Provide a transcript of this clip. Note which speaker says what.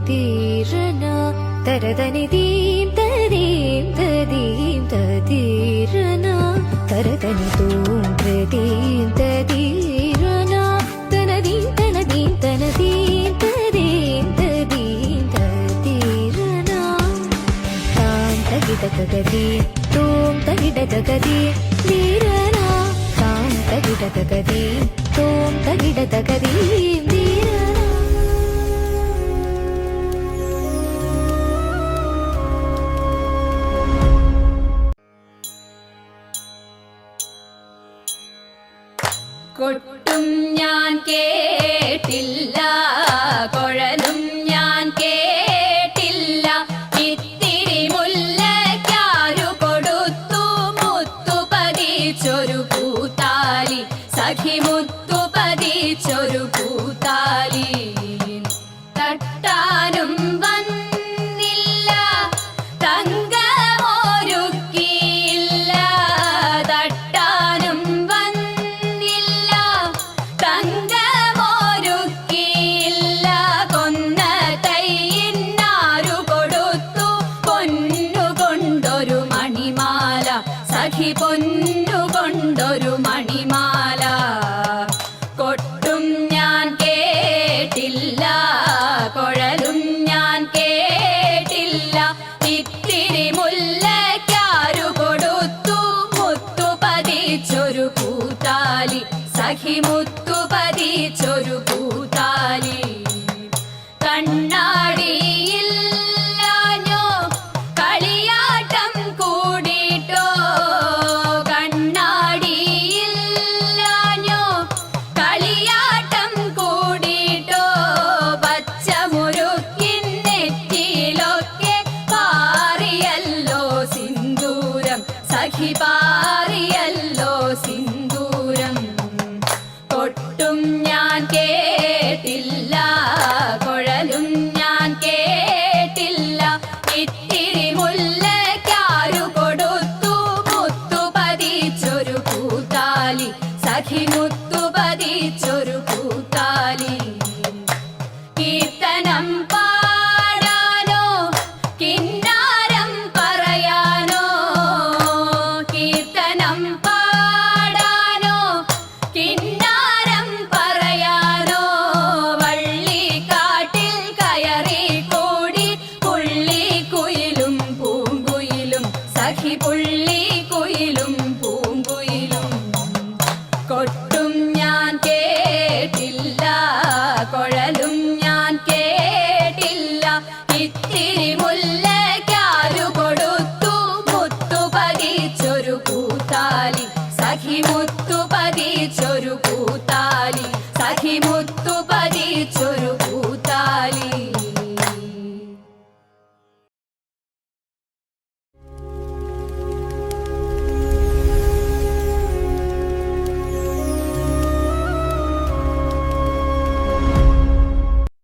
Speaker 1: തീരണ തരതനി theme തരീം തദീം തദീരണ തരതനി തൂം പ്രതീം തദീരണ തനദീം തനദീം തനദീം തദീം തദീം തദീരണ താം തകിട തകദീ തൂം തകിട തകദീ ധീരണ താം തകിട തകദീ തൂം തകിട തകദീം ധീരണ.
Speaker 2: കൊട്ടും ഞാൻ കേട്ടില്ല, കുഴലും ഞാൻ കേട്ടില്ല, ഇത്തിരി മുല്ലയ്ക്കാരു കൊടുത്തു മുത്തു പതിച്ചൊരു പൂത്താലി, സഖി മുത്തു പതിച്ചൊരു പൂത്താലി. തട്ടാനും വന്നില്ല, തങ്കമൊരുക്കിയില്ല, തട്ടാനും വന്നില്ല, തങ്കമൊരുക്കിയില്ല, കൊന്ന തൈയിന്നാരു കൊടുത്തു പൊന്നുകൊണ്ടൊരു മണിമാല, സഖി പൊന്നുകൊണ്ടൊരു മണിമാല. കൊട്ടും ഞാൻ കേട്ടില്ല, കുഴലും ഞാൻ കേട്ടില്ല, ഇത്തിരി മുല്ലയ്ക്കാരു കൊടുത്തു മുത്തു പതിച്ചൊരു പൂത്താലി, സഖി മുത്തു പതിച്ചൊരു പൂത്താലി. കണ്ണാടിയില്ലാഞ്ഞോ കളിയാട്ടം കൂടിട്ടോ, കണ്ണാടിയില്ലാഞ്ഞോ കളിയാട്ടം കൂടിട്ടോ, പച്ചമുരുക്കിൻ നെറ്റിയിലൊക്കെ പാറിയല്ലോ സിന്ദൂരം, സഖി പാറിയല്ലോ സിന്ദൂരം. കൊട്ടും ഞാൻ കേട്ടില്ല, കുഴലും ഞാൻ കേട്ടില്ല, ഇത്തിരി മുല്ലയ്ക്കാരു കൊടുത്തു മുത്തു പതിച്ചൊരു പൂത്താലി, സഖി മുത്തു പതിച്ചൊരു പൂത്താലി. കീർത്തനം പാടാനോ കിന്നാരം പറയാനോ, കീർത്തനം പാടാനോ കിന്നാരം പറയാനോ, വള്ളിക്കാട്ടിൽ കയറി കൂടി പുള്ളിക്കുയിലും പൂങ്കുയിലും, സഖി പുള്ളിക്കുയിലും പൂങ്കുയിലും. കൊട്ടും ഞാൻ കേട്ടില്ല, കുഴലും ഞാൻ കേട്ടില്ല, ഇത്തിരി മുല്ലയ്ക്കാരു കൊടുത്തു മുത്തു പതിച്ചൊരു പൂത്താലി, സഖി